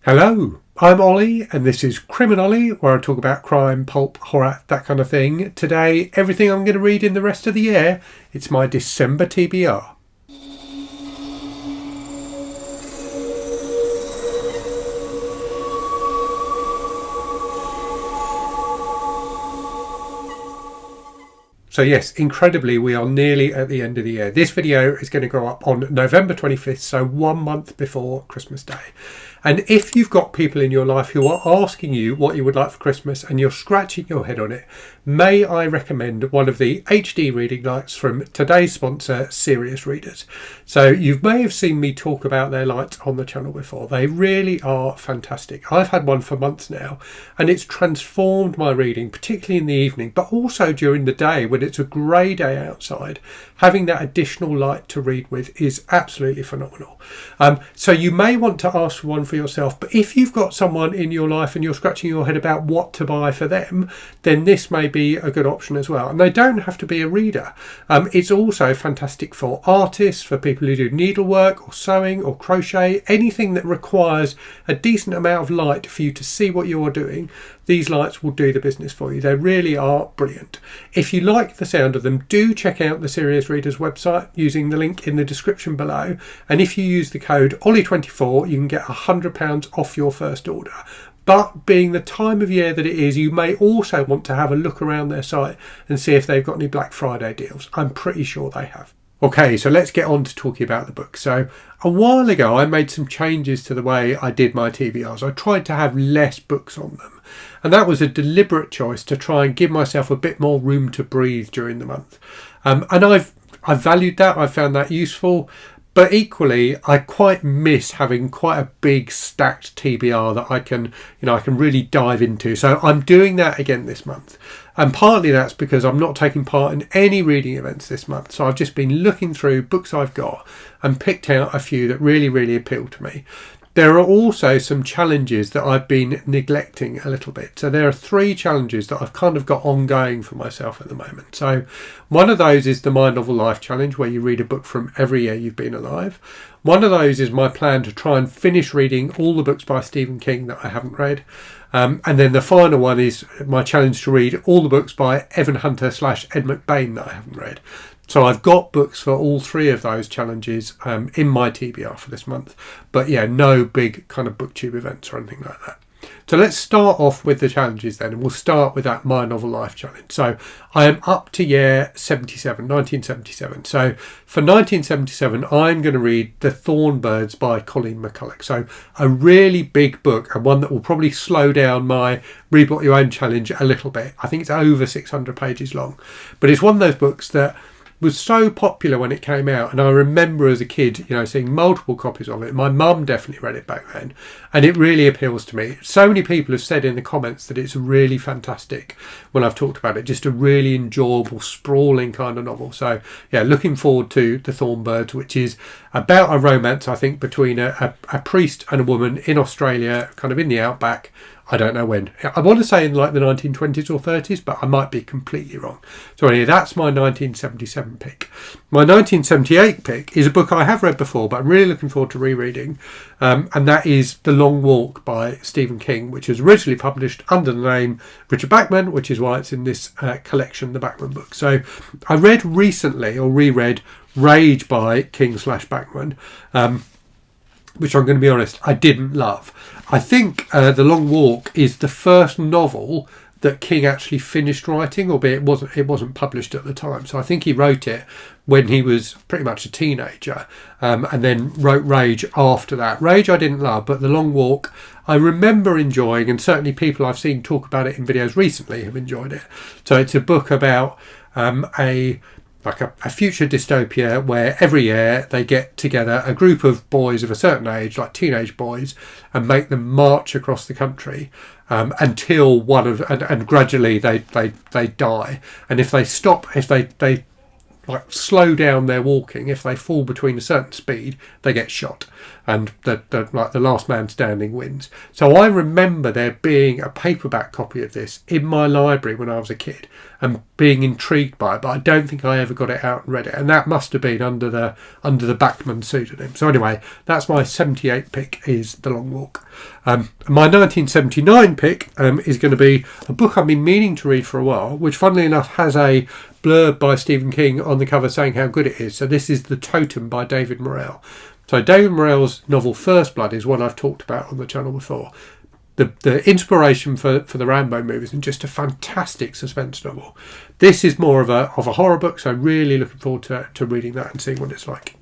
Hello, I'm Ollie and this is CriminOlly, where I talk about crime, pulp, horror, that kind of thing. Today, everything I'm going to read in the rest of the year, it's my December TBR. So yes, incredibly, we are nearly at the end of the year. This video is going to go up on November 25th, so 1 month before Christmas Day. And if you've got people in your life who are asking you what you would like for Christmas and you're scratching your head on it, may I recommend one of the HD reading lights from today's sponsor, Serious Readers. So you may have seen me talk about their lights on the channel before. They really are fantastic. I've had one for months now and it's transformed my reading, particularly in the evening, but also during the day when it's a grey day outside. Having that additional light to read with is absolutely phenomenal. So you may want to ask for one for yourself, but if you've got someone in your life and you're scratching your head about what to buy for them, then this may be a good option as well. And they don't have to be a reader. It's also fantastic for artists, for people who do needlework or sewing or crochet, anything that requires a decent amount of light for you to see what you're doing. These lights will do the business for you. They really are brilliant. If you like the sound of them, do check out the Serious Readers website using the link in the description below. And if you use the code OLLY24, you can get £100 off your first order. But being the time of year that it is, you may also want to have a look around their site and see if they've got any Black Friday deals. I'm pretty sure they have. Okay, so let's get on to talking about the book. So a while ago, I made some changes to the way I did my TBRs. I tried to have less books on them. And that was a deliberate choice to try and give myself a bit more room to breathe during the month. And I've valued that. I found that useful. But equally, I quite miss having quite a big stacked TBR that I can really dive into. So I'm doing that again this month. And partly that's because I'm not taking part in any reading events this month. So I've just been looking through books I've got and picked out a few that really, really appeal to me. There are also some challenges that I've been neglecting a little bit. So there are 3 challenges that I've kind of got ongoing for myself at the moment. So one of those is the My Novel Life Challenge, where you read a book from every year you've been alive. One of those is my plan to try and finish reading all the books by Stephen King that I haven't read. And then the final one is my challenge to read all the books by Evan Hunter / Ed McBain that I haven't read. So I've got books for all 3 of those challenges in my TBR for this month. But yeah, no big kind of booktube events or anything like that. So let's start off with the challenges then, and we'll start with that My Novel Life Challenge. So I am up to year 77, 1977. So for 1977, I'm going to read The Thorn by Colleen McCollough. So a really big book, and one that will probably slow down my Read What You Own challenge a little bit. I think it's over 600 pages long. But it's one of those books that was so popular when it came out, and I remember as a kid, seeing multiple copies of it. My mum definitely read it back then, and it really appeals to me. So many people have said in the comments that it's really fantastic when I've talked about it. Just a really enjoyable, sprawling kind of novel. So yeah, looking forward to The Thorn, which is about a romance, I think, between a priest and a woman in Australia, kind of in the outback. I don't know when. I want to say in like the 1920s or 30s, but I might be completely wrong. So anyway, that's my 1977 pick. My 1978 pick is a book I have read before, but I'm really looking forward to rereading. And that is The Long Walk by Stephen King, which was originally published under the name Richard Bachman, which is why it's in this collection, the Bachman book. So I read recently, or reread, Rage by King / Bachman, which I'm going to be honest, I didn't love. I think The Long Walk is the first novel that King actually finished writing, albeit it wasn't published at the time. So I think he wrote it when he was pretty much a teenager, and then wrote Rage after that. Rage I didn't love, but The Long Walk I remember enjoying, and certainly people I've seen talk about it in videos recently have enjoyed it. So it's a book about a future dystopia where every year they get together a group of boys of a certain age, like teenage boys, and make them march across the country until and gradually they die. And if they stop, if they slow down their walking, if they fall between a certain speed, they get shot. and the last man standing wins. So I remember there being a paperback copy of this in my library when I was a kid and being intrigued by it, but I don't think I ever got it out and read it, and that must have been under the Bachman pseudonym. So anyway, that's my 78 pick, is The Long Walk. My 1979 pick is going to be a book I've been meaning to read for a while, which funnily enough has a blurb by Stephen King on the cover saying how good it is. So this is The Totem by David Morrell. So David Morrell's novel First Blood is one I've talked about on the channel before. The inspiration for the Rambo movies, and just a fantastic suspense novel. This is more of a horror book, so really looking forward to reading that and seeing what it's like.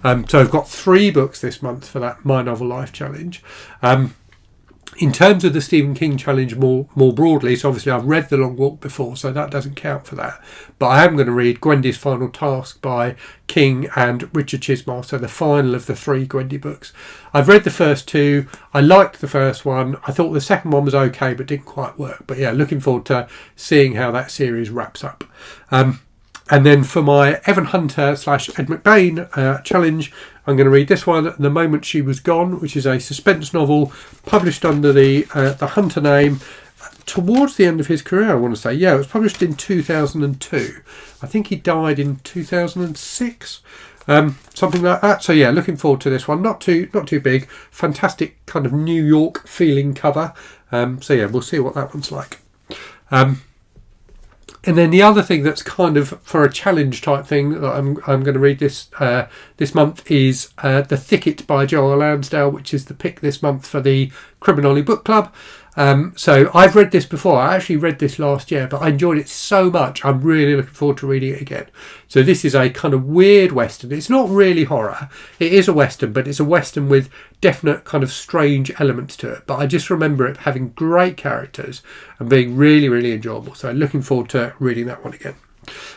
So I've got 3 books this month for that My Novel Life challenge. In terms of the Stephen King challenge more broadly, so obviously I've read The Long Walk before, so that doesn't count for that. But I am going to read Gwendy's Final Task by King and Richard Chizmar, so the final of the 3 Gwendy books. I've read the first 2. I liked the first one. I thought the second one was okay, but didn't quite work. But yeah, looking forward to seeing how that series wraps up. And then for my Evan Hunter / Ed McBain challenge, I'm going to read this one, The Moment She Was Gone, which is a suspense novel published under the Hunter name towards the end of his career, I want to say. Yeah, it was published in 2002. I think he died in 2006, something like that. So yeah, looking forward to this one. Not too big, fantastic kind of New York feeling cover. So yeah, we'll see what that one's like. And then the other thing that's kind of for a challenge type thing that I'm going to read this month is The Thicket by Joe R Lansdale, which is the pick this month for the CriminOlly book club. So I've read this before. I actually read this last year, but I enjoyed it so much. I'm really looking forward to reading it again. So this is a kind of weird Western. It's not really horror. It is a Western, but it's a Western with definite kind of strange elements to it. But I just remember it having great characters and being really, really enjoyable. So looking forward to reading that one again.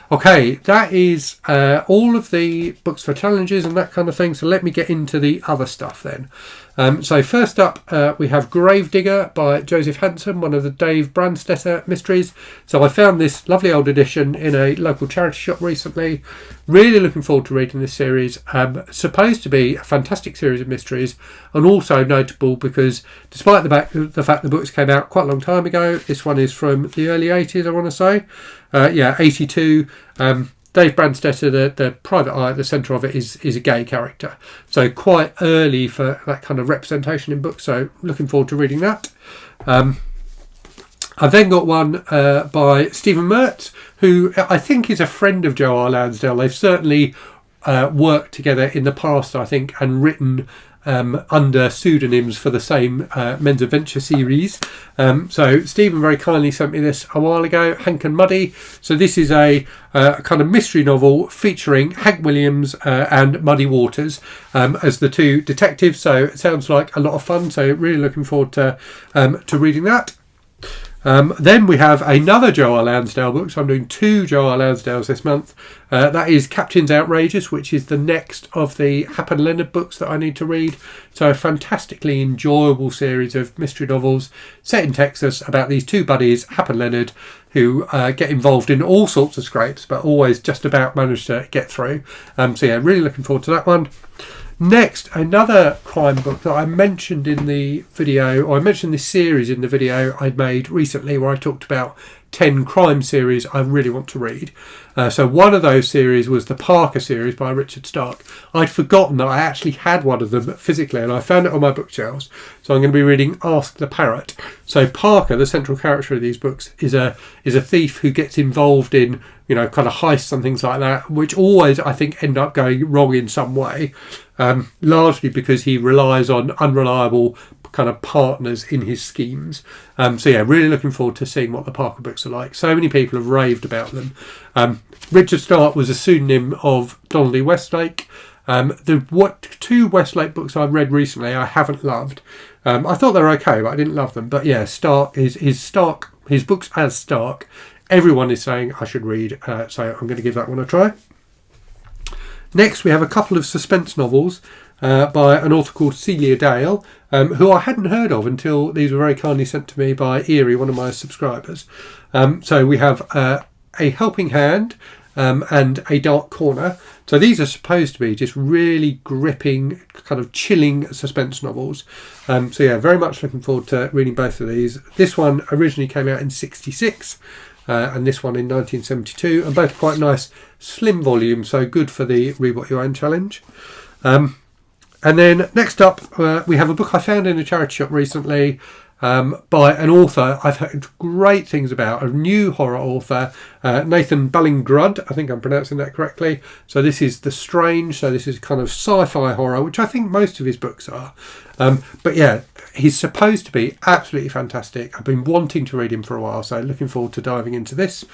Okay, that is all of the books for challenges and that kind of thing. So let me get into the other stuff then. So first up, we have Gravedigger by Joseph Hanson, one of the Dave Brandstetter mysteries. So I found this lovely old edition in a local charity shop recently. Really looking forward to reading this series. Supposed to be a fantastic series of mysteries, and also notable because despite the fact the books came out quite a long time ago, this one is from the early 80s, I want to say. 82. Dave Brandstetter, the private eye at the centre of it, is a gay character. So quite early for that kind of representation in books. So looking forward to reading that. I've then got one by Stephen Mertz, who I think is a friend of Joe R Lansdale. They've certainly worked together in the past, I think, and written under pseudonyms for the same Men's Adventure series. So Stephen very kindly sent me this a while ago, Hank and Muddy. So this is a kind of mystery novel featuring Hank Williams and Muddy Waters as the 2 detectives. So it sounds like a lot of fun. So really looking forward to reading that. Then we have another Joe R Lansdale book. So I'm doing 2 Joe R Lansdales this month. That is Captain's Outrageous, which is the next of the Hap and Leonard books that I need to read. So a fantastically enjoyable series of mystery novels set in Texas about these 2 buddies, Hap and Leonard, who get involved in all sorts of scrapes, but always just about manage to get through. So yeah, really looking forward to that one. Next, another crime book that I mentioned in the video, or I mentioned this series in the video I'd made recently where I talked about 10 crime series I really want to read. So one of those series was the Parker series by Richard Stark. I'd forgotten that I actually had one of them physically, and I found it on my bookshelves. So I'm going to be reading Ask the Parrot. So Parker, the central character of these books, is a thief who gets involved in, kind of heists and things like that, which always, I think, end up going wrong in some way. Largely because he relies on unreliable kind of partners in his schemes. So yeah, really looking forward to seeing what the Parker books are like. So many people have raved about them. Richard Stark was a pseudonym of Donald Lee Westlake. The 2 Westlake books I've read recently I haven't loved. I thought they were okay, but I didn't love them. But yeah, Stark is his books as Stark. Everyone is saying I should read, so I'm going to give that one a try. Next, we have a couple of suspense novels by an author called Celia Dale, who I hadn't heard of until these were very kindly sent to me by Erie, one of my subscribers. So we have A Helping Hand and A Dark Corner. So these are supposed to be just really gripping, kind of chilling suspense novels. So yeah, very much looking forward to reading both of these. This one originally came out in '66 and this one in 1972, and both quite nice slim volumes, so good for the Read What You Own challenge. And then next up, we have a book I found in a charity shop recently by an author I've heard great things about, a new horror author, Nathan Ballingrud. I think I'm pronouncing that correctly. So this is The Strange. So this is kind of sci-fi horror, which I think most of his books are. But yeah, he's supposed to be absolutely fantastic. I've been wanting to read him for a while, so looking forward to diving into this.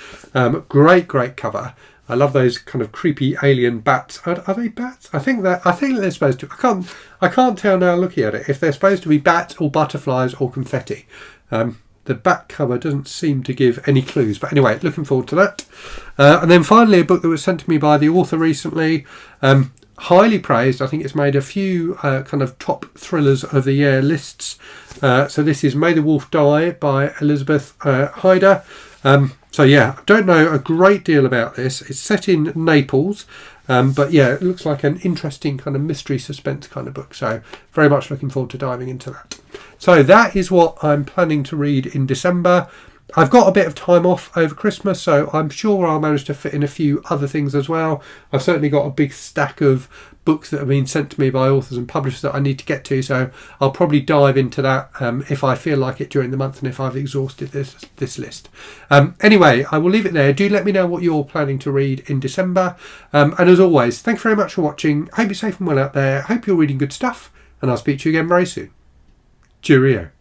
Great cover. I love those kind of creepy alien bats. Are they bats? I think they're supposed to. I can't tell now looking at it if they're supposed to be bats or butterflies or confetti. The back cover doesn't seem to give any clues. But anyway, looking forward to that. And then finally, a book that was sent to me by the author recently. Highly praised. I think it's made a few kind of top thrillers of the year lists. So this is May the Wolf Die by Elizabeth Heider. So yeah, I don't know a great deal about this. It's set in Naples, but yeah, it looks like an interesting kind of mystery suspense kind of book. So very much looking forward to diving into that. So that is what I'm planning to read in December. I've got a bit of time off over Christmas, so I'm sure I'll manage to fit in a few other things as well. I've certainly got a big stack of books that have been sent to me by authors and publishers that I need to get to, so I'll probably dive into that if I feel like it during the month and if I've exhausted this list. Anyway, I will leave it there. Do let me know what you're planning to read in December. And as always, thank you very much for watching. I hope you're safe and well out there. I hope you're reading good stuff, and I'll speak to you again very soon. Cheerio.